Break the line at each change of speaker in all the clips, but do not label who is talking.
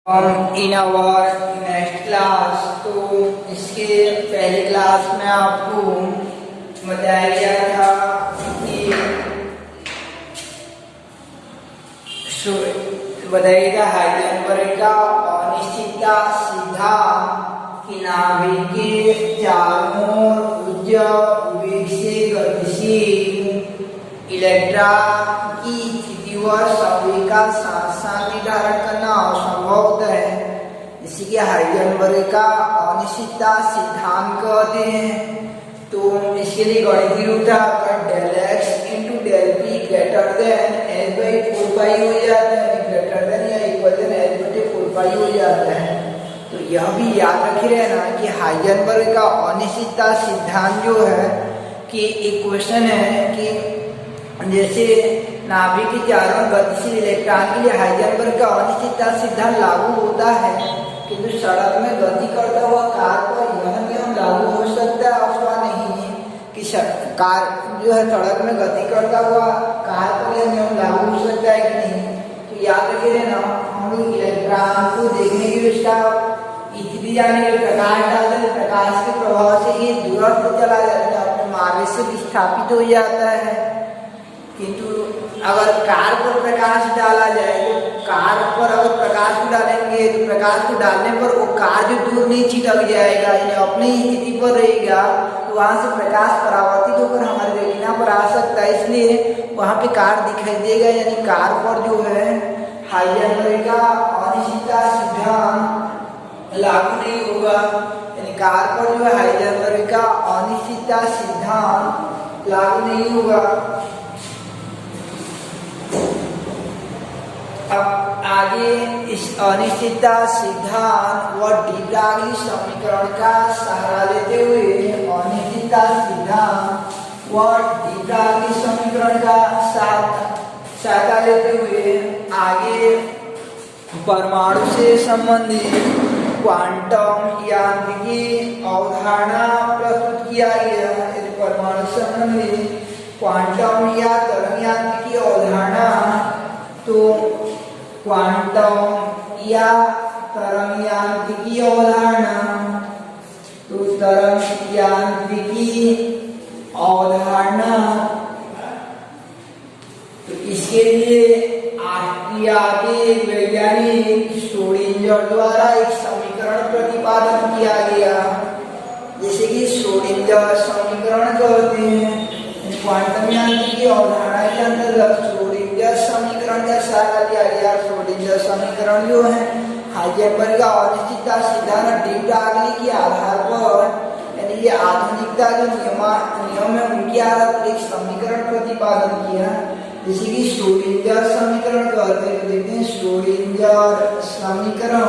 In our next class. तो इसके पहले क्लास में आपको बताया गया था कि हाइजेनबर्ग का अनिश्चितता सिद्धांत कि नाभिक के चारों ओर ऊर्जा वेग से गतिशील इलेक्ट्रॉन की स्थिति व संवेग का साथ साथ निर्धारण करना असंभव होता है। इसी के हाइजेनबर्ग का अनिश्चितता सिद्धांत कहते हैं। तो इसके लिए गणितीय रूप था del x into del p greater than l by 4 pi हो जाता है, ग्रेटर देन या इक्वल देन एल बटे 4 पाई हो जाता है। तो यह भी याद रखे रहना कि हाइजेनबर्ग का अनिश्चितता सिद्धांत जो है कि एक क्वेश्चन है कि जैसे नाभिक के चारों गतिशील इलेक्ट्रॉन के लिए हाइजेनबर्ग का अनिश्चितता सिद्धांत लागू होता है, किंतु सड़क में गति करता हुआ कार पर यह नियम लागू हो सकता है अथवा नहीं कि कार जो है सड़क में गति करता हुआ कार पर यह नियम लागू हो सकता है कि नहीं। तो याद रखे ना, हम लोग इलेक्ट्रॉन को देखने की उसका इतनी जाने के प्रकाश डालते हैं, प्रकाश के प्रभाव से ये दूरत्व चला जाता है, अपने मार्ग से विस्थापित हो जाता है। किंतु अगर कार पर प्रकाश डाला जाए तो कार पर अगर प्रकाश को डालेंगे तो प्रकाश को डालने पर वो कार जो दूर नहीं छिटक जाएगा, यानी अपनी स्थिति पर रहेगा, तो वहां से प्रकाश परावर्तित होकर हमारे रेटिना पर आ सकता है, इसलिए वहां पे कार दिखाई देगा। यानी कार पर जो है हाइजेनबर्ग का अनिश्चितता सिद्धांत लागू नहीं होगा, यानी कार पर जो है हाइजेनबर्ग का अनिश्चितता सिद्धांत लागू नहीं होगा। अब आगे इस अनिश्चितता सिद्धांत व डी ब्रागली समीकरण का सहारा लेते हुए अनिश्चितता सिद्धांत व डी ब्रागली समीकरण का सहारा लेते हुए आगे परमाणु से संबंधित क्वांटम यांत्रिकी अवधारणा प्रस्तुत किया गया है। परमाणु से संबंधित क्वांटम या तरंग यांत्रिकी अवधारणा, तो क्वांटम या तरंग यांत्रिकी अवधारणा, तो तरंग यांत्रिकी अवधारणा, तो इसके लिए आगे वैज्ञानिक श्रोडिंगर द्वारा एक समीकरण प्रतिपादन किया गया, जैसे कि श्रोडिंगर समीकरण कहते हैं। क्वांटम यांत्रिकी अवधारणा के अंतर्गत श्रोडिंगर समीकरण का सहारा लिया गया। श्रोडिंगर समीकरण जो है हाइजेनबर्ग का अनिश्चितता सिद्धांत डी ब्रागली के आधार पर, यानी ये आधुनिकता जो नियम है उनके आधार पर एक समीकरण प्रतिपादन किया, जैसे कि श्रोडिंगर समीकरण कहते हैं। देखते हैं श्रोडिंगर समीकरण,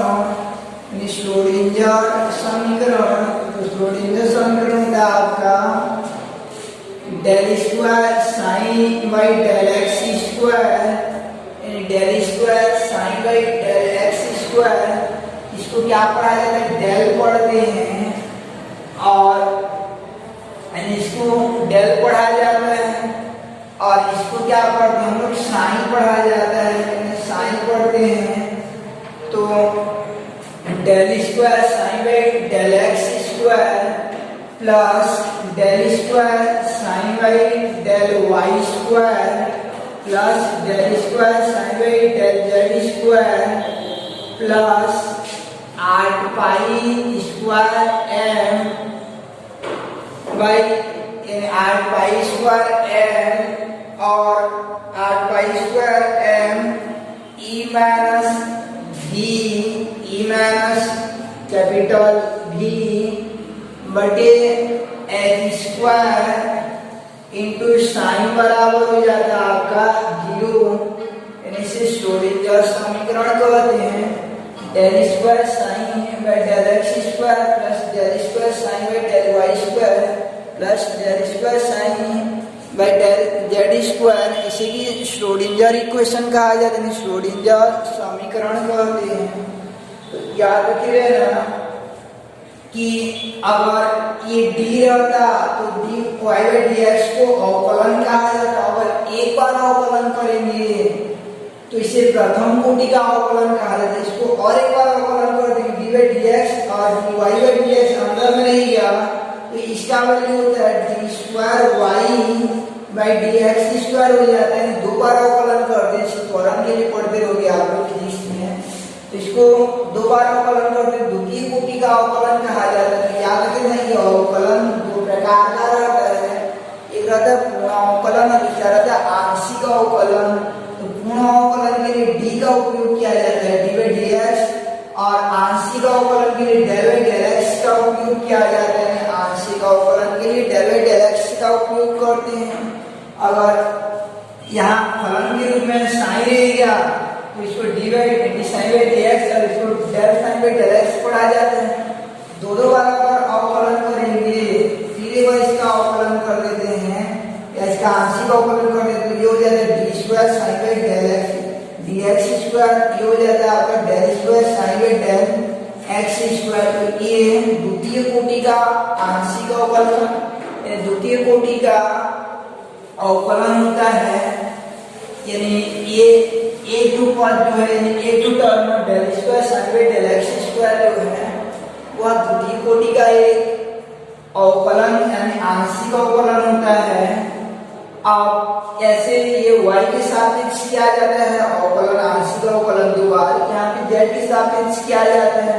श्रोडिंगर समीकरण, तो श्रोडिंगर समीकरण होता है आपका del square sine by del x square, यानी del square sine by del x square. इसको क्या पढ़ा जाता है, डेल पढ़ते हैं, और इसको डेल पढ़ा जाता है, और इसको क्या पढ़ते हैं हम लोग, साइन पढ़ा जाता है, साइन पढ़ते हैं। तो del square sine by del x square plus del square sine by del y square plus del square sine by del z square plus 8 pi square m by 8 pi square m और 8 pi square m e minus भी, e minus capital भी बटे H square into sine बराबर हो जाता है आपका 0, यानी इसे श्रोडिंगर समीकरण कहते हैं। Del square sine by del x square plus del square sine by del y square plus del square sine by del z square, इसे की श्रोडिंगर इक्वेशन कहा जाता है, श्रोडिंगर समीकरण कहते हैं। तो याद रखिए ना कि अगर ये डी रहता तो d y by d x को अवकलन कहा जाता। अगर एक बार अवकलन करेंगे तो इसे प्रथम कोटि का अवकलन कहा जाता है। इसको और एक बार अवकलन कर देंगे, डी बाई डी एक्स और d y by d x अंदर में रह गया, तो इसका वैल्यू होता है d square y by d x square हो जाता है। दो बार अवकलन करते हैं, इसको फौरन के लिए पढ़ते रहोगे आप लोग फिजिक्स में, तो इसको दो बार अवकलन करते हैं, द्वितीय कोटि का अवकलन कहा जाता है। याद रखना ये अवकलन दो प्रकार का रहता है, एक रहता है पूर्ण अवकलन और दूसरा रहता है आंशिक अवकलन। तो पूर्ण अवकलन के लिए डी का उपयोग किया जाता है, डी बाई डी एक्स, और आंशिक अवकलन के लिए डेल बाई डेल एक्स का उपयोग किया जाता है। आंशिक अवकलन के लिए डेल बाई डेल एक्स का उपयोग करते हैं। अगर यहाँ फलन के रूप में साइन रहेगा तो इसको d sine by d x और इसको del sine by del x पढ़ा जाता है। दो बार अगर अवकलन करेंगे फिर एक बार इसका अवकलन कर देते हैं या इसका आंशिक अवकलन कर देते हैं, ये हो जाता है d square sine by del x d x square, ये हो जाता है आपका del square sine by del x square. तो ये द्वितीय कोटि का आंशिक अवकलन, द्वितीय कोटि का अवकलन होता है, यानी ये एक टू पद जो है, एक two term del square sine by del x square जो है वह द्वितीय कोटि का एक अवकलन यानी आंशिक अवकलन होता है। अब ऐसे ये y के सापेक्ष किया जाता है अवकलन, आंशिक अवकलन दो बार, यहाँ पे z के सापेक्ष किया जाता है।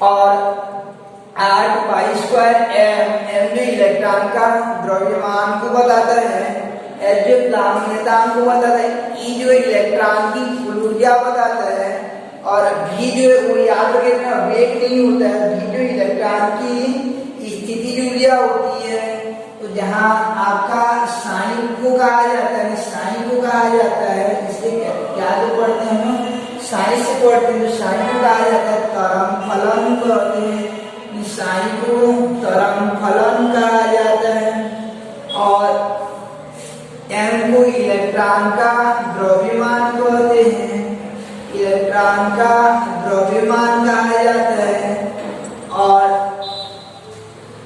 और 8 पाई स्क्वायर m जो इलेक्ट्रॉन का द्रव्यमान को बताता है, L जो प्लावनीयतांक को बताता है, E जो इलेक्ट्रॉन की कुल ऊर्जा बताता है, और V जो है वो याद रखना वेग नहीं होता है, V जो इलेक्ट्रॉन की स्थितिज ऊर्जा होती है। तो जहाँ आपका साइन को कहा जाता है, साइन को कहा जाता है, इससे क्या जो पढ़ते हैं हम साइन से पढ़ते हैं, तो साइन को कहा जाता है तरंग फलन कहते हैं, साइन को तरंग फलन कहा जाता है। और m को इलेक्ट्रॉन का द्रव्यमान कहते हैं, इलेक्ट्रॉन का द्रव्यमान कहा जाता है। और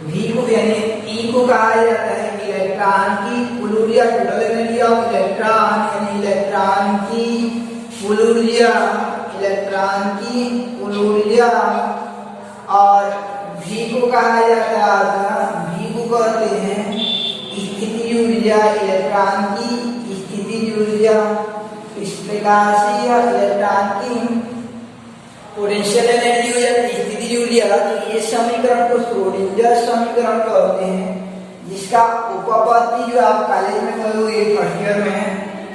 v को यानी e को कहा जाता है इलेक्ट्रॉन की कुल ऊर्जा, टोटल एनर्जी ऑफ इलेक्ट्रॉन, यानी इलेक्ट्रॉन की कुल ऊर्जा, इलेक्ट्रॉन की कुल ऊर्जा। और v को कहा जाता है, v को कहते हैं स्थितिज ऊर्जा, इलेक्ट्रॉन की स्थितिज ऊर्जा। इस प्रकार से यह इलेक्ट्रॉन की पोटेंशियल एनर्जी हो जाती है स्थितिज ऊर्जा। तो ये समीकरण को श्रोडिंगर समीकरण कहते हैं, जिसका उपपत्ति जो आप कॉलेज में करोगे फर्स्ट ईयर में,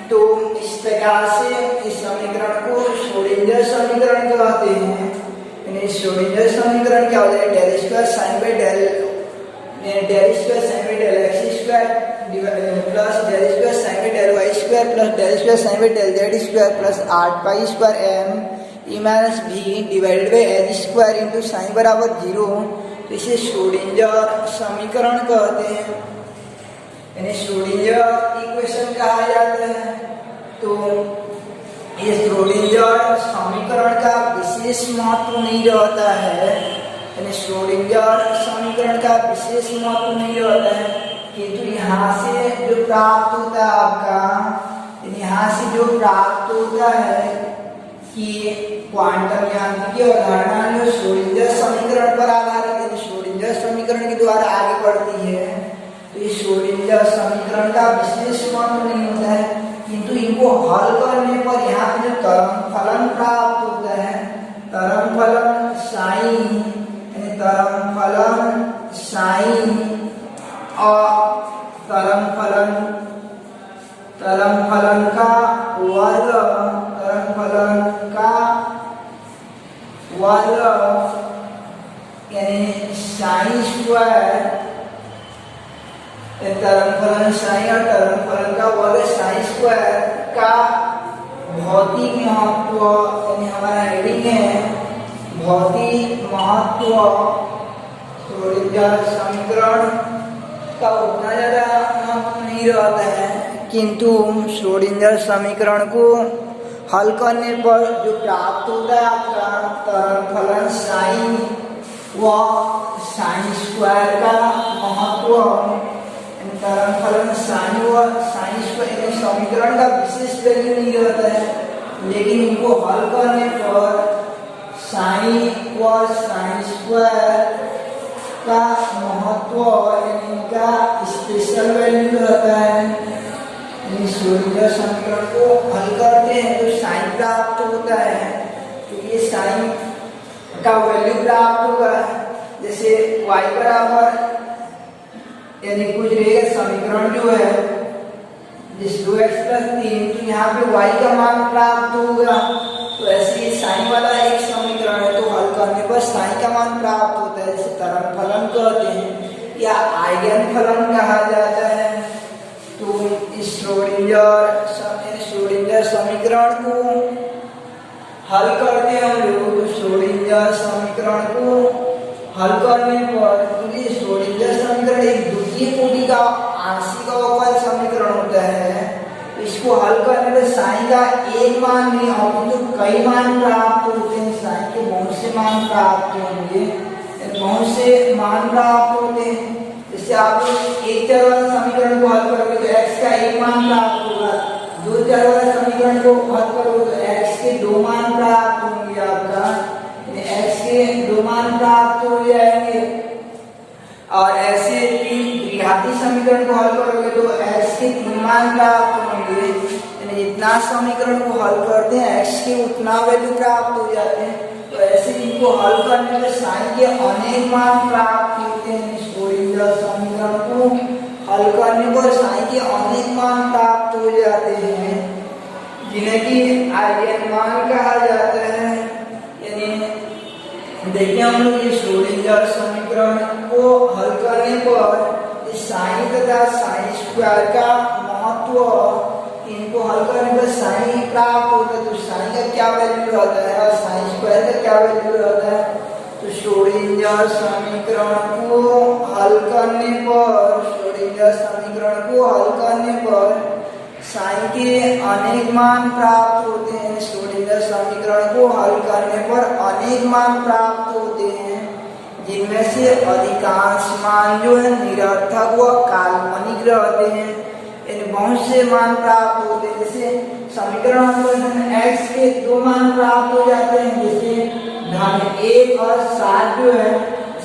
तो इस प्रकार से इस समीकरण को श्रोडिंगर समीकरण कहते हैं। श्रोडिंगर समीकरण क्या होता है, del square sine by del square sine by del x square plus del square sine by del y square plus del square sine by del z square plus 8 pi square m e minus v divided by h square into sine बराबर 0। तो इसे Schrodinger समीकरण कहते हैं, यानी Schrodinger equation कहा जाता है। तो ये श्रोडिंगर समीकरण का विशेष महत्व नहीं रहता है, यानी श्रोडिंगर समीकरण का विशेष महत्व नहीं रहता है, किंतु यहाँ से जो प्राप्त होता है आपका, यहाँ से जो प्राप्त होता है कि क्वांटम यांत्रिकी अवधारणा जो श्रोडिंगर समीकरण पर आधारित है, श्रोडिंगर समीकरण के द्वारा आगे बढ़ती है। तो ये श्रोडिंगर समीकरण का विशेष महत्व नहीं होता है, किंतु इनको हल करने पर यहाँ पे जो तरंग फलन प्राप्त होता है, तरंग फलन साइन, तरंग फलन साइन और तरंग फलन का वर्ग, तरंग फलन का वर्ग यानी साइन स्क्वायर, तरंग फलन साइन और तरंग फलन का वर्ग साइन स्क्वायर का भौतिक महत्व, यानी हमारा हेडिंग है भौतिक महत्व। श्रोडिंगर समीकरण का उतना ज्यादा महत्व नहीं रहता है, किंतु श्रोडिंगर समीकरण को हल करने पर जो प्राप्त होता है आपका तरंग फलन साइन व साइन स्क्वायर का महत्व, तरंग फलन साइन व साइन स्क्वायर समीकरण का विशेष वैल्यू नहीं रहता है, लेकिन इनको हल करने पर साइन cos साइन स्क्वायर का महत्व यानी इनका स्पेशल वैल्यू रहता है। यानी श्रोडिंगर समीकरण को हल करते हैं तो साइन प्राप्त होता है, तो ये साइन का वैल्यू प्राप्त होगा। जैसे y बराबर यानी कुछ रहेगा समीकरण जो है जिस 2x + 3, तो यहाँ पे y का मान प्राप्त होगा। तो ऐसे ही साइन वाला एक समीकरण है, तो हल करने पर साइन का मान प्राप्त होता है, जिसे तरंग फलन कहते हैं या आइगन फलन कहा जाता है। तो इस श्रोडिंगर समीकरण को हल करते हैं हम लोग। तो श्रोडिंगर समीकरण को हल करने पर, क्योंकि श्रोडिंगर समीकरण एक द्वितीय कोटि का आंशिक अवकल समीकरण होता है, इसको हल करने पर साइन का एक मान नहीं अपितु तो कई मान प्राप्त होते हैं। साइन के बहुत से मान प्राप्त होंगे, बहुत से मान प्राप्त होते हैं। जैसे आप एक चर वाला समीकरण को हल करोगे तो x का एक मान प्राप्त होगा, दो चर वाला समीकरण को हल करोगे तो x के दो मान प्राप्त होंगे, आपका x के दो मान प्राप्त हो जाएंगे। और ऐसे द्विघाती समीकरण को हल करोगे तो x के तीन मान प्राप्त होंगे। यानी जितना समीकरण को हल करते हैं x के उतना वैल्यू प्राप्त हो जाते हैं। तो ऐसे इनको हल करने में साइन के अनेक मान प्राप्त होते हैं। श्रोडिंगर समीकरण को हल करने पर साइन के अनेक मान प्राप्त हो जाते हैं, जिन्हें कि आइगन मान कहा जाता है। यानी देखिए हम लोग ये श्रोडिंगर समीकरण को हल करने पर साइन तथा साइन स्क्वायर का महत्व, इनको हल करने पर साइन प्राप्त होता है। तो साइन का क्या वैल्यू रहता है और साइन स्क्वायर का क्या वैल्यू रहता है। तो श्रोडिंगर समीकरण को हल करने पर, श्रोडिंगर समीकरण को हल करने पर साइन के अनेक मान प्राप्त होते हैं। श्रोडिंगर समीकरण को हल करने पर अनेक मान प्राप्त होते हैं, जिनमें से अधिकांश मान जो है निरर्थक व काल्पनिक रहते हैं। यानी बहुत से मान प्राप्त होते हैं। जैसे समीकरण x के दो मान प्राप्त हो जाते हैं, जैसे (1) और 7 जो है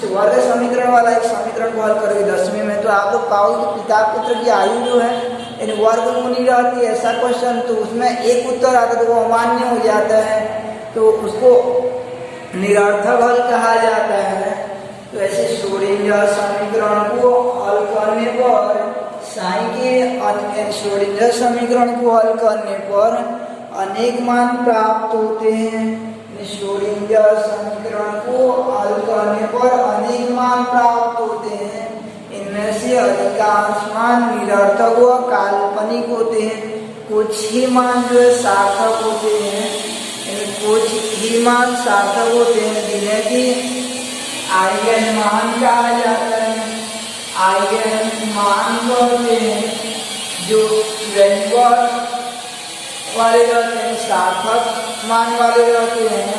वर्ग समीकरण वाला एक समीकरण को हल करोगे 10वीं में, तो आप लोग पाओगे कि पिता पुत्र की आयु जो है यानी वर्गमूल रहती है, ऐसा क्वेश्चन, तो उसमें एक उत्तर आता है तो वो अमान्य हो जाता है, तो उसको निरर्थक हल कहा जाता है। तो ऐसे श्रोडिंगर समीकरण को हल करने पर साइन के श्रोडिंगर समीकरण को हल करने पर अनेक मान प्राप्त होते हैं। श्रोडिंगर समीकरण को हल करने पर अनेक मान प्राप्त होते हैं, इनमें से अधिकांश मान निरर्थक व काल्पनिक होते हैं। कुछ ही मान जो है सार्थक होते हैं, कुछ ही मान सार्थक होते हैं, जिन्हें कि आइगन मान कहा जाता है। आइगन मान कहते हैं जो वैल्यू वाले रहते हैं, सार्थक मान वाले रहते हैं,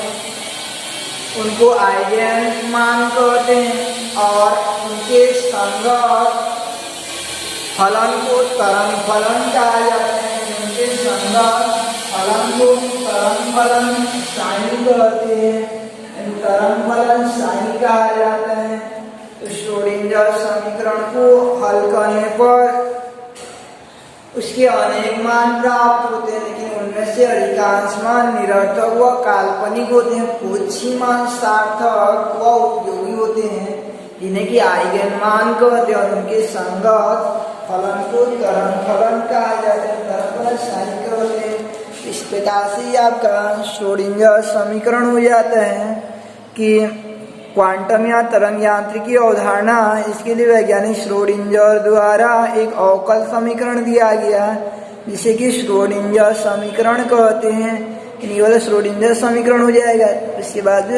उनको आइगन मान कहते हैं। और उनके संगत फलन को तरंग फलन कहा जाता है। उनके संगत फलन को तरंग फलन साइन कहते हैं, तरंग फलन साइन कहा जाता है। तो श्रोडिंगर समीकरण को हल करने पर उसके अनेक मान प्राप्त होते हैं, लेकिन उनमें से अधिकांश मान निरर्थक व काल्पनिक होते हैं। कुछ ही मान सार्थक व उपयोगी होते हैं, जिन्हें कि आइगन मान कहते हैं। और उनके संगत फलन को तरंग फलन कहा जाता है, तरंग फलन साइन कहते हैं। इस प्रकार से आपका श्रोडिंगर समीकरण हो जाता है कि क्वांटम या तरंग यांत्रिकी अवधारणा, इसके लिए वैज्ञानिक श्रोडिंगर द्वारा एक अवकल समीकरण दिया गया, जिसे कि श्रोडिंगर समीकरण कहते हैं। ये वाला श्रोडिंगर समीकरण हो जाएगा। इसके बाद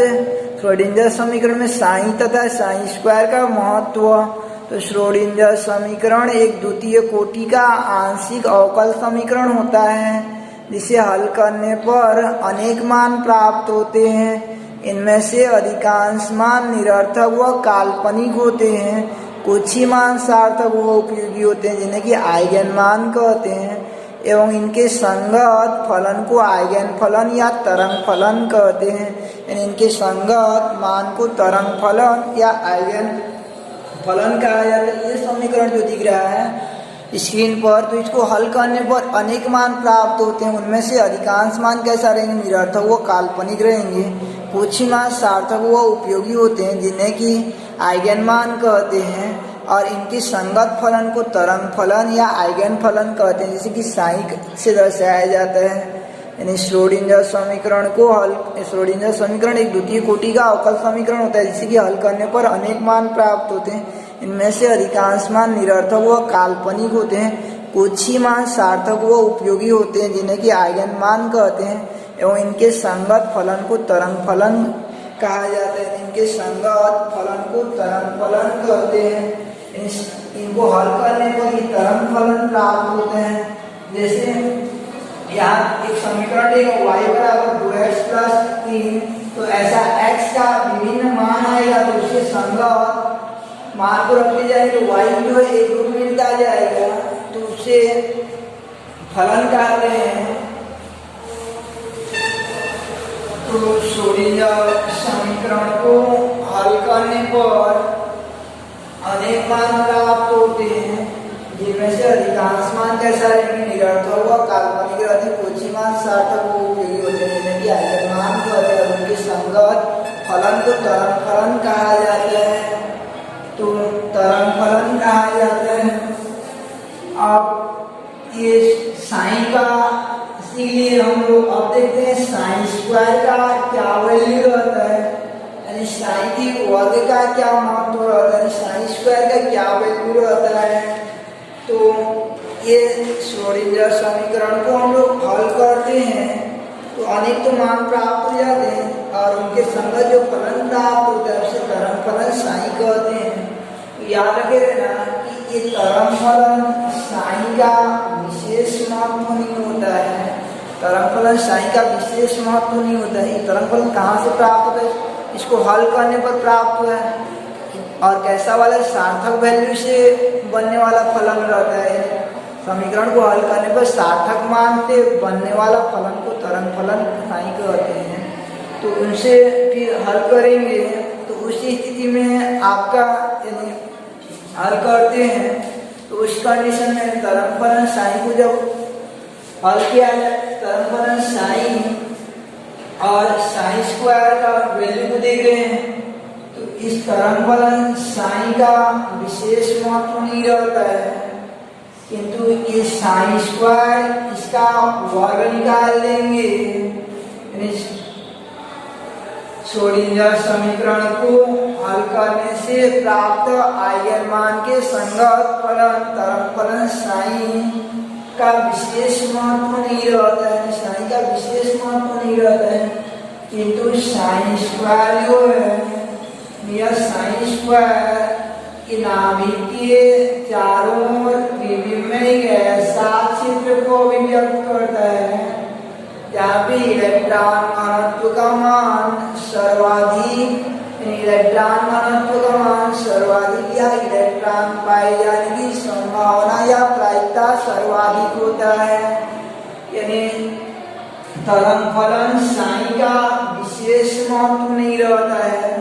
श्रोडिंगर समीकरण में साइन तथा साइन स्क्वायर का महत्व। तो श्रोडिंगर समीकरण एक द्वितीय कोटि का आंशिक अवकल समीकरण होता है, जिसे हल करने पर अनेक मान प्राप्त होते हैं। इनमें से अधिकांश मान निरर्थक व काल्पनिक होते हैं। कुछ ही मान सार्थक व उपयोगी होते हैं, जिन्हें कि आइगन मान कहते हैं। एवं इनके संगत फलन को आइगन फलन या तरंग फलन कहते हैं। यानी इनके संगत मान को तरंग फलन या आइगन फलन कहा जाता है। ये समीकरण जो दिख रहा है स्क्रीन पर, तो इसको हल करने पर अनेक मान प्राप्त होते हैं। उनमें से अधिकांश मान कैसा रहेंगे, निरर्थक व काल्पनिक रहेंगे। कुछ ही मान सार्थक व उपयोगी होते हैं जिन्हें कि आइगन मान कहते हैं, और इनकी संगत फलन को तरंग फलन या आइगन फलन कहते हैं, जैसे कि साइन से दर्शाया जाता है। यानी श्रोडिंगर समीकरण को हल, श्रोडिंगर समीकरण एक द्वितीय कोटि का अवकल समीकरण होता है जिसे कि हल करने पर अनेक मान प्राप्त होते हैं। इनमें से अधिकांश मान निरर्थक व काल्पनिक होते हैं। कुछ ही मान सार्थक व उपयोगी होते हैं जिन्हें कि आइगन मान कहते हैं, एवं इनके संगत फलन को तरंग फलन कहा जाता है। इनके संगत फलन को तरंग फलन कहते हैं। इनको हल करने पर ही तरंग फलन प्राप्त होते हैं। जैसे यहाँ एक समीकरण देगा y बराबर 2x प्लस 3, तो ऐसा x का विभिन्न मान आएगा तो उसके संगत मान को रखते जाएंगे तो y जो है एक रूप मिलता जाएगा, तो उससे फलन कहते हैं। तो श्रोडिंगर समीकरण को हल करने पर अनेक मान प्राप्त होते हैं जिनमें से अधिकांश मान कैसा रहेंगे, निरर्थक व काल्पनिक रहते हैं। कुछ ही मान सार्थक व उपयोगी होते हैं जिन्हें कि आइगन मान कहते हैं। उनके संगत फलन को तरंग फलन कहा जाता है। तो तरंग फलन कहा जाता है। अब ये साइन का, इसीलिए हम लोग अब देखते हैं साइन स्क्वायर का क्या वैल्यू रहता है, यानी साइन की वर्ग का क्या महत्व रहता है, साइन स्क्वायर का क्या वैल्यू रहता है। तो ये श्रोडिंगर समीकरण को हम लोग हल करते हैं तो अनेक तो मान प्राप्त हो जाते हैं, और उनके संगत जो फलन प्राप्त होता है उसे तरंग फलन साइन कहते हैं। तो याद रखे रहना कि ये तरंग फलन साइन का विशेष महत्व नहीं होता है। तरंग फलन साइन का विशेष महत्व नहीं होता है। ये तरंग फलन कहाँ से प्राप्त होता है, इसको हल करने पर प्राप्त हुआ है, और कैसा वाला सार्थक वैल्यू से बनने वाला फलन रहता है। समीकरण को हल करने पर सार्थक मान से बनने वाला फलन को तरंग फलन साइन कहते हैं। तो उनसे फिर हल करेंगे तो उसी स्थिति में आपका यानी हल करते हैं तो उस कंडीशन में तरंग फलन साइन को जब हल किया जाए, तरंग फलन साइन और साइन स्क्वायर का वैल्यू को देख रहे हैं, तो इस तरंग फलन साइन का विशेष महत्व नहीं रहता है, किंतु ये साइन स्क्वायर इसका वर्ग निकाल लेंगे। श्रोडिंगर समीकरण को हल करने से प्राप्त आइगन मान के संगत फलन तरंग फलन साइन का विशेष महत्व नहीं रहता है, साइन का विशेष महत्व नहीं रहता है, किंतु साइन स्क्वायर जो है यह साइन स्क्वायर के नाभिक के चारों ओर विभिन्न में एक ऐसा क्षेत्र को अभिव्यक्त करता है जहाँ पे इलेक्ट्रॉन घनत्व का मान सर्वाधिक, इलेक्ट्रॉन घनत्व का मान सर्वाधिक या इलेक्ट्रॉन पाए जाने की संभावना या प्रायिकता सर्वाधिक होता है। यानी तरंग फलन साइन का विशेष महत्व नहीं रहता है,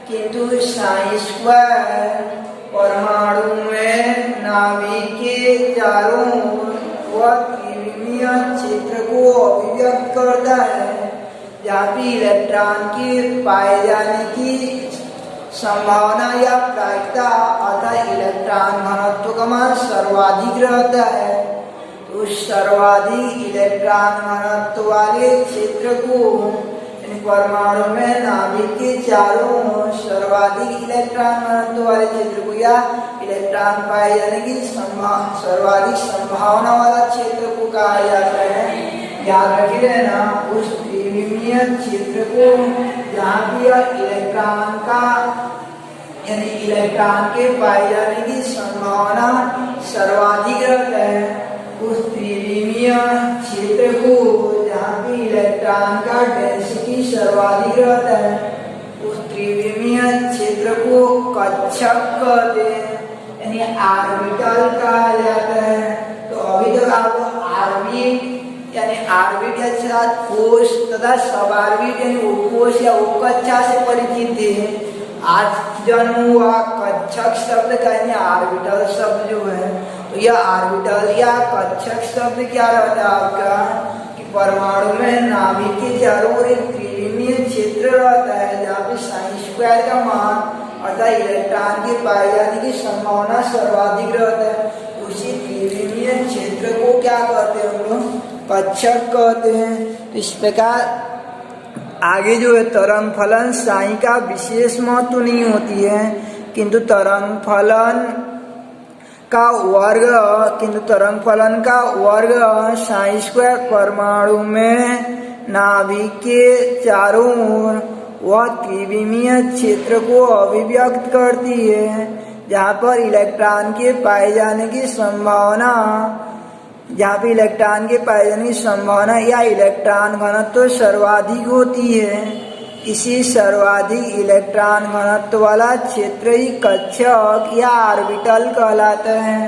किंतु साइन स्क्वायर परमाणु में नाभिक के चारों ओर त्रिविमीय क्षेत्र को अभिव्यक्त करता है जहाँ पे इलेक्ट्रॉन के पाए जाने की संभावना या प्रायिकता अर्थात इलेक्ट्रॉन घनत्व का मान सर्वाधिक रहता है। तो उस सर्वाधिक इलेक्ट्रॉन घनत्व वाले क्षेत्र को परमाणु में नाभिक के चारों ओर सर्वाधिक इलेक्ट्रॉन घनत्व वाले क्षेत्र को या इलेक्ट्रॉन पाए जाने की सर्वाधिक संभावना वाला क्षेत्र को कहा जाता है। याद रखे रहना उस त्रिविमीय क्षेत्र को जहाँ भी इलेक्ट्रॉन का यानी इलेक्ट्रॉन के पाए जाने की संभावना सर्वाधिक रहता है, उस त्रिविमीय क्षेत्र को जहाँ पे इलेक्ट्रॉन का डेंसिटी सर्वाधिक रहता है उस त्रिविमीय क्षेत्र को कक्षक कहते हैं, यानी ऑर्बिटल कहा जाता है। तो अभी तक आपको आर्बिट यानी आर्बिट के साथ कोश तथा सब आर्बिट यानी उपकोश या उपकक्षा से परिचित है। आज जन्म हुआ कक्षक शब्द का यानी आर्बिटल शब्द जो है, तो यह आर्बिटल या कक्षक शब्द क्या रहता है आपका कि परमाणु में नाभिक के चारों ओर एक त्रिविमीय क्षेत्र रहता है जहाँ पे साइन स्क्वायर का मान अर्थात इलेक्ट्रॉन के पाए जाने की संभावना सर्वाधिक रहता है। तो उसी त्रिविमीय क्षेत्र को क्या कहते हैं हम लोग, कक्षक कहते हैं। तो इस प्रकार आगे जो है तरंग फलन साई का विशेष महत्व नहीं होती है, किंतु तरंग फलन का वर्ग साई स्क्वायर परमाणु में नाभिक के चारों ओर वह त्रिविमीय क्षेत्र को अभिव्यक्त करती है जहाँ पर इलेक्ट्रॉन के पाए जाने की संभावना या इलेक्ट्रॉन घनत्व सर्वाधिक होती है। इसी सर्वाधिक इलेक्ट्रॉन घनत्व वाला क्षेत्र ही कक्षक या ऑर्बिटल कहलाता है।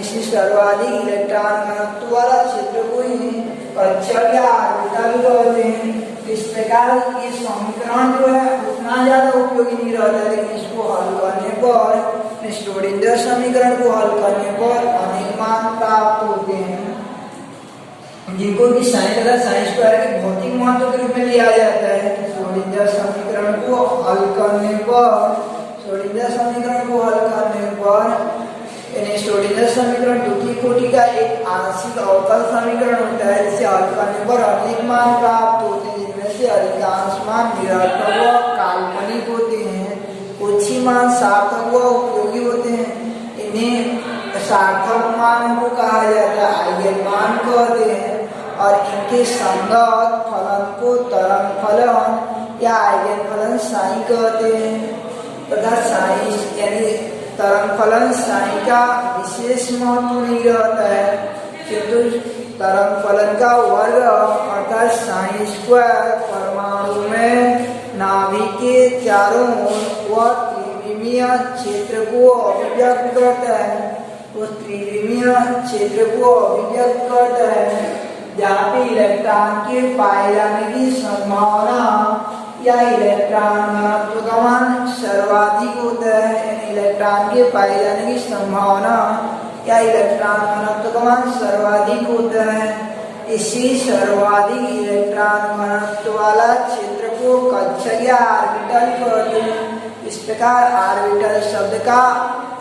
इसी सर्वाधिक इलेक्ट्रॉन घनत्व वाला क्षेत्र को ही कक्षक या ऑर्बिटल कहते हैं। इस प्रकार ये समीकरण जो है उतना ज्यादा उपयोगी नहीं रहता, लेकिन इसको हल करने पर, श्रोडिंगर समीकरण को हल करने पर अनेक मान प्राप्त होते हैं, जिनको कि साइन तथा साइन स्क्वायर के भौतिक महत्व के रूप में लिया जाता है। श्रोडिंगर समीकरण को हल करने पर श्रोडिंगर समीकरण द्वितीय कोटि का एक आंशिक अवकल समीकरण होता है, जिसे हल करने पर अनेक मान प्राप्त होते हैं, जिनमें से अधिकांश मान निरर्थक व काल्पनिक होते हैं। कुछ ही मान सार्थक व उपयोगी होते हैं। इन्हें सार्थक मान को कहा जाता है, आइगन मान कहते हैं, और इनके संगत फलन को तरंग फलन या आइगन फलन साई कहते हैं। तथा साई यानी तरंग फलन साई का विशेष महत्व नहीं रहता है, किंतु तरंग फलन का वर्ग अर्थात साइन स्क्वायर परमाणु में नाभिक के चारों ओर वह त्रिविमीय क्षेत्र को अभिव्यक्त करता है। जहाँ पे इलेक्ट्रॉन के पाए जाने की संभावना या इलेक्ट्रॉन घनत्व का मान सर्वाधिक होता है, इलेक्ट्रॉन के पाए जाने की संभावना या इलेक्ट्रॉन घनत्व का मान सर्वाधिक होता है। इसी सर्वाधिक इलेक्ट्रॉन घनत्व वाला क्षेत्र को कक्षक या ऑर्बिटल कहते हैं। इस प्रकार ऑर्बिटल शब्द का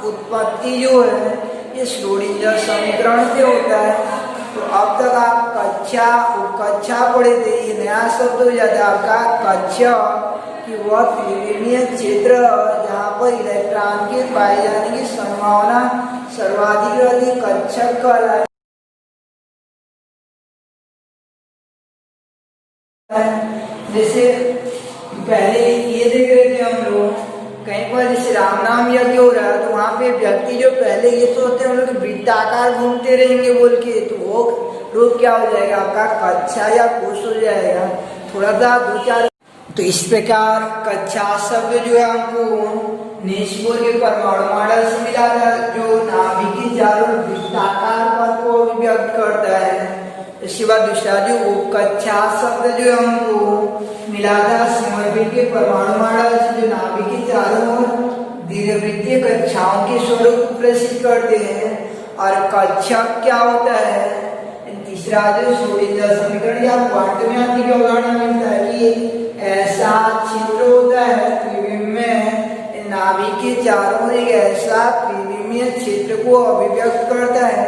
उत्पत्ति जो है ये श्रोडिंगर समीकरण से होता है। तो अब तक आप कक्षा पढ़े थे, ये नया शब्द हो जाता है आपका कक्षक कि वह त्रिविमीय क्षेत्र जहाँ पर इलेक्ट्रॉन के पाए जाने की संभावना सर्वाधिक रहती, कक्षक कहलाता है। जैसे पहले ये देख रहे थे हम लोग कहीं पर जैसे राम नाम यज्ञ हो रहा है, तो वहाँ पे व्यक्ति जो पहले ये सोचते हैं हम लोग वृत्ताकार घूमते रहेंगे बोल के, तो वो रूप क्या हो जाएगा आपका कक्षा या कोश हो जाएगा, थोड़ा सा दो चार। तो इस प्रकार कक्षा शब्द जो है हमको नीच बोल के परमाणु मॉडल से मिला था, जो नाभिक के चारों वृत्ताकार पद को व्यक्त करता है। इसके बाद दूसरा जो उपकक्षा शब्द जो हमको मिला था सिमरबीर के परमाणु मॉडल से, जो नाभिक के चारों ओर दीर्घवृत्तीय कक्षाओं के स्वरूप प्रसिद्ध करते हैं। और कक्षक क्या होता है, तीसरा जो श्रोडिंगर समीकरण या क्वांटम यांत्रिकी का उदाहरण मिलता है कि ऐसा क्षेत्र होता है त्रिविम में, नाभिक के चारों ओर एक ऐसा त्रिविमीय क्षेत्र को अभिव्यक्त करता है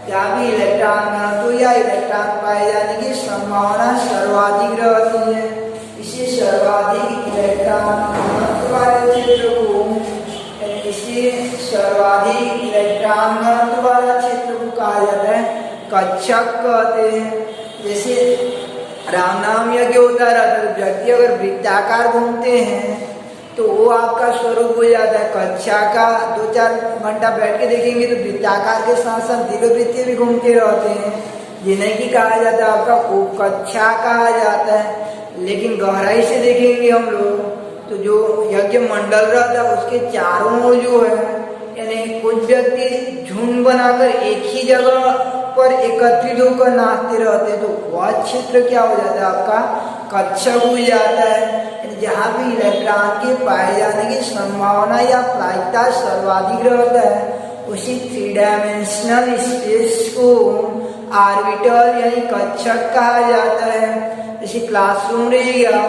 जहाँ भी इलेक्ट्रॉन घनत्व या इलेक्ट्रॉन पाए जाने की संभावना सर्वाधिक रहती है। इसी सर्वाधिक इलेक्ट्रॉन घनत्व वाले क्षेत्र को कहा जाता है कक्षक कहते हैं। जैसे राम नाम यज्ञ होता रहता है, व्यक्ति अगर वृत्ताकार घूमते हैं तो वो आपका स्वरूप हो जाता है कक्षा का। 2-4 घंटा बैठ के देखेंगे तो वृत्ताकार के साथ साथ दीर्घवृत्तीय भी घूमते रहते हैं, जिन्हें की कहा जाता है आपका उपकक्षा कहा जाता है। लेकिन गहराई से देखेंगे हम लोग तो जो यज्ञ मंडल रहता है उसके चारों ओर जो है यानी कुछ व्यक्ति झुंड बनाकर एक ही जगह पर एकत्रित होकर नाचते रहते, तो वह क्षेत्र क्या हो जाता है आपका कक्षक हो जाता है। जहाँ भी इलेक्ट्रॉन के पाए जाने की संभावना या प्रायिकता सर्वाधिक रहता है, उसी 3 डायमेंशनल स्पेस को ऑर्बिटल यानी कक्षक कहा जाता है। जैसे क्लासरूम रहेगा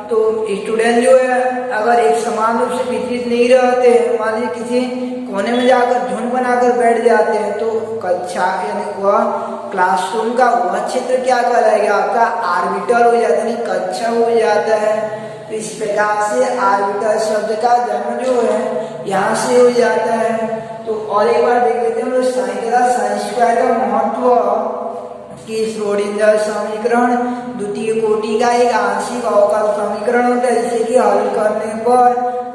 तो स्टूडेंट जो है अगर एक समान रूप से वितरित नहीं रहते, मान लीजिए किसी कोने में जाकर झुंड बनाकर बैठ जाते हैं, तो कक्षा यानी वह क्लासरूम का वह क्षेत्र क्या कहलाएगा आपका ऑर्बिटल हो जाता है, कक्षा हो जाता है। तो इस प्रकार से ऑर्बिटल शब्द का जन्म जो है यहाँ से हो जाता है। तो और एक बार देख लेते हैं साइन तथा साइन स्क्वायर का महत्व कि श्रोडिंगर समीकरण द्वितीय कोटि का एक आंशिक अवकल समीकरण होता है, जिसे कि हल करने पर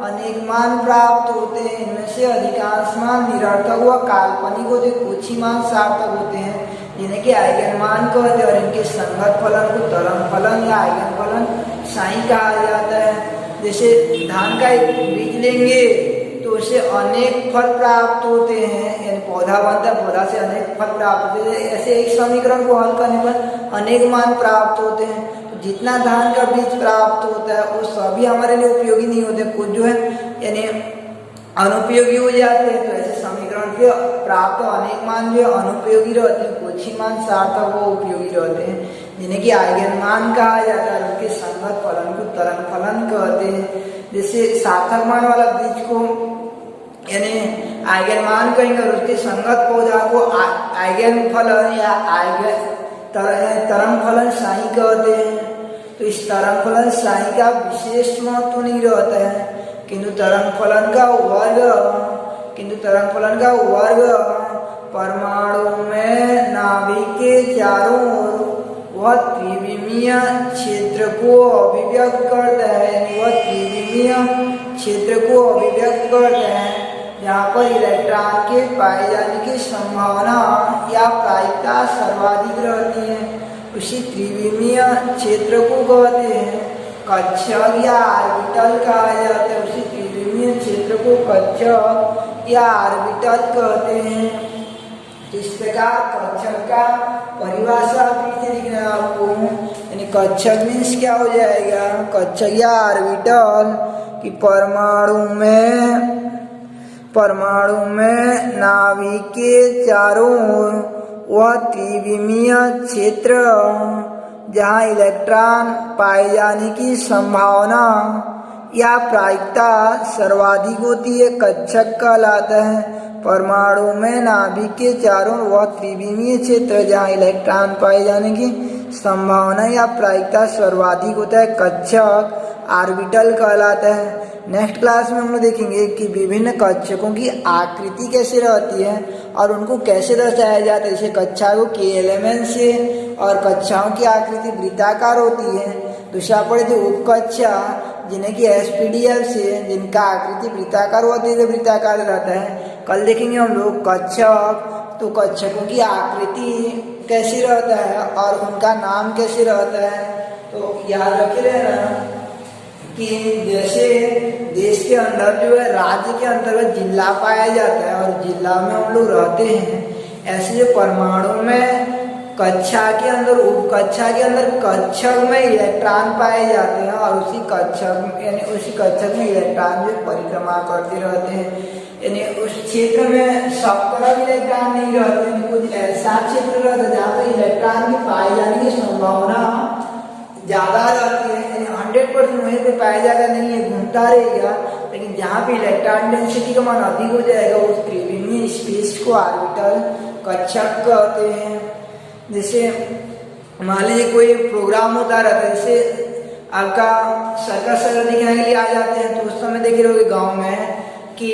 अनेक मान प्राप्त होते हैं। इनमें से अधिकांश मान निरर्थक व काल्पनिक होते, कुछ ही मान सार्थक होते हैं जिन्हें कि आइगन मान कहते हैं, और इनके संगत फलन को तरंग फलन या आइगन फलन साइन कहा जाता है। जैसे धान का एक बीज लेंगे तो उससे अनेक फल प्राप्त होते हैं, यानी पौधा बनता है, पौधा से अनेक फल प्राप्त होते हैं। ऐसे एक समीकरण को हल करने पर अनेक मान प्राप्त होते हैं। तो जितना धान का बीज प्राप्त होता है वो सभी हमारे लिए उपयोगी नहीं होते, कुछ जो है यानी अनुपयोगी हो जाते हैं। तो ऐसे समीकरण के प्राप्त अनेक मान जो अनुपयोगी रहते हैं, कुछ ही मान सार्थक व उपयोगी रहते हैं, जिन्हें कि आइगन मान कहा जाता है। उनके संगत फलन को तरंग फलन कहते हैं। जैसे सार्थक मान वाला बीज को यानी आइगन मान कहेंगे और उसके संगत पौधा को आइगन फलन या आइगन तरंग फलन साई कहते हैं। तो इस तरंग फलन साई का विशेष महत्व नहीं रहता है, किंतु तरंग फलन का वर्ग परमाणु में नाभिक के चारों ओर वह त्रिविमीय क्षेत्र को अभिव्यक्त करता है, यानी वह त्रिविमीय क्षेत्र को अभिव्यक्त करता है जहाँ पर इलेक्ट्रॉन के पाए जाने की संभावना या प्रायिकता सर्वाधिक रहती है। उसी त्रिविमीय क्षेत्र को कहते हैं कक्षक या ऑर्बिटल कहा जाता है। उसी त्रिविमीय क्षेत्र को कक्षक या ऑर्बिटल कहते हैं। इस प्रकार कक्षक का परिभाषा फिर से लिखना आपको, यानी कक्षक मीन्स क्या हो जाएगा, कक्षक या ऑर्बिटल कि परमाणु में नाभिक के चारों ओर वह त्रिविमीय क्षेत्र जहाँ इलेक्ट्रॉन पाए जाने की संभावना या प्रायिकता सर्वाधिक होती है कक्षक कहलाता है। परमाणु में नाभिक के चारों ओर वह त्रिविमीय क्षेत्र जहाँ इलेक्ट्रॉन पाए जाने की संभावना या प्रायिकता सर्वाधिक होता है कक्षक ऑर्बिटल कहलाता है। नेक्स्ट क्लास में हम लोग देखेंगे कि विभिन्न कक्षकों की आकृति कैसे रहती है और उनको कैसे दर्शाया जाता है। जैसे कक्षाओं के एलिमेंट से और कक्षाओं की आकृति वृत्ताकार होती है। दूसरा पढ़े थे उपकक्षा जिन्हें कि एसपीडीएफ से जिनका आकृति वृत्ताकार होती है, वृत्ताकार रहता है। कल देखेंगे हम लोग कक्षक, तो कक्षकों की आकृति कैसी रहता है और उनका नाम कैसे रहता है। तो याद रखे रहना कि जैसे देश के अंदर जो है राज्य के अंतर्गत जिला पाया जाता है और जिला में हम लोग रहते हैं, ऐसे जो परमाणु में कक्षा के अंदर उपकक्षा के अंदर कक्षक में इलेक्ट्रॉन पाए जाते हैं और उसी कक्षक में इलेक्ट्रॉन जो परिक्रमा करते रहते हैं। यानी उस क्षेत्र में सब तरफ इलेक्ट्रॉन नहीं रहते, कुछ ऐसा क्षेत्र रहता है जहाँ पर इलेक्ट्रॉन की पाए जाने की संभावना ज्यादा रहती है, यानी 100% वहीं पे पाया जाएगा नहीं है, घूमता रहेगा। लेकिन जहाँ पे इलेक्ट्रॉन डेंसिटी का मान अधिक हो जाएगा उस त्रिविमीय स्पेस को ऑर्बिटल कक्षक कहते हैं। जैसे मान लीजिए कोई प्रोग्राम होता रहता है, जैसे आपका सर्कस दिखाने के लिए आ जाते हैं, तो उस समय देखे रहोगे गाँव में कि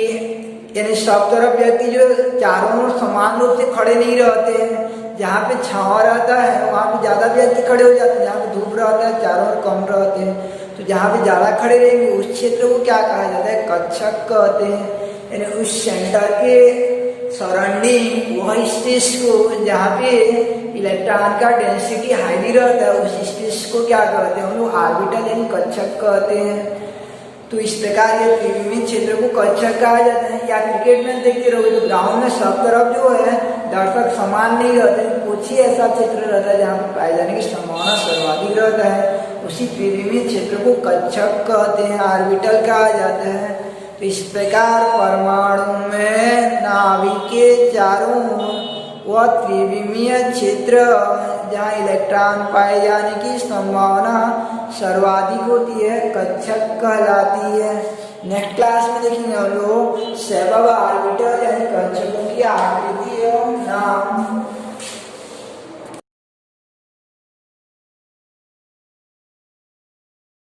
यानी सब तरफ व्यक्ति जो चारों ओर समान रूप से खड़े नहीं रहते हैं। जहाँ पे छांव रहता है वहाँ पे ज्यादा व्यक्ति खड़े हो जाते हैं, जहाँ पे धूप रहता है चारों ओर कम रहते हैं। तो जहाँ पे ज्यादा खड़े रहेंगे उस क्षेत्र को क्या कहा जाता है, कक्षक कहते हैं। यानी उस सेंटर के सराउंडिंग वह स्पेस को जहाँ पे इलेक्ट्रॉन का डेंसिटी हाईली रहता है उस स्पेस को क्या कहते हैं हम लोग, ऑर्बिटल यानी कक्षक कहते हैं। तो इस प्रकार ये त्रिविमीय क्षेत्र को कच्छक कहा जाता है। या क्रिकेट में देखते रहोगे तो ग्राउंड में सब तरफ जो है दर्शक समान नहीं रहते, कुछ ही ऐसा क्षेत्र रहता है जहाँ पर पाए जाने की संभावना सर्वाधिक रहता है, उसी त्रिविमीय क्षेत्र को कच्छक कहते हैं, ऑर्बिटल कहा जाता है। तो इस प्रकार परमाणु में नाभिक के चारों ओर वह त्रिविमीय क्षेत्र जहाँ इलेक्ट्रॉन पाए जाने की संभावना सर्वाधिक होती है कच्छक कहलाती है। नेक्स्ट क्लास में देखेंगे हम लोग सबब ऑर्बिटल यानी कच्छकों की आकृति एवं नाम।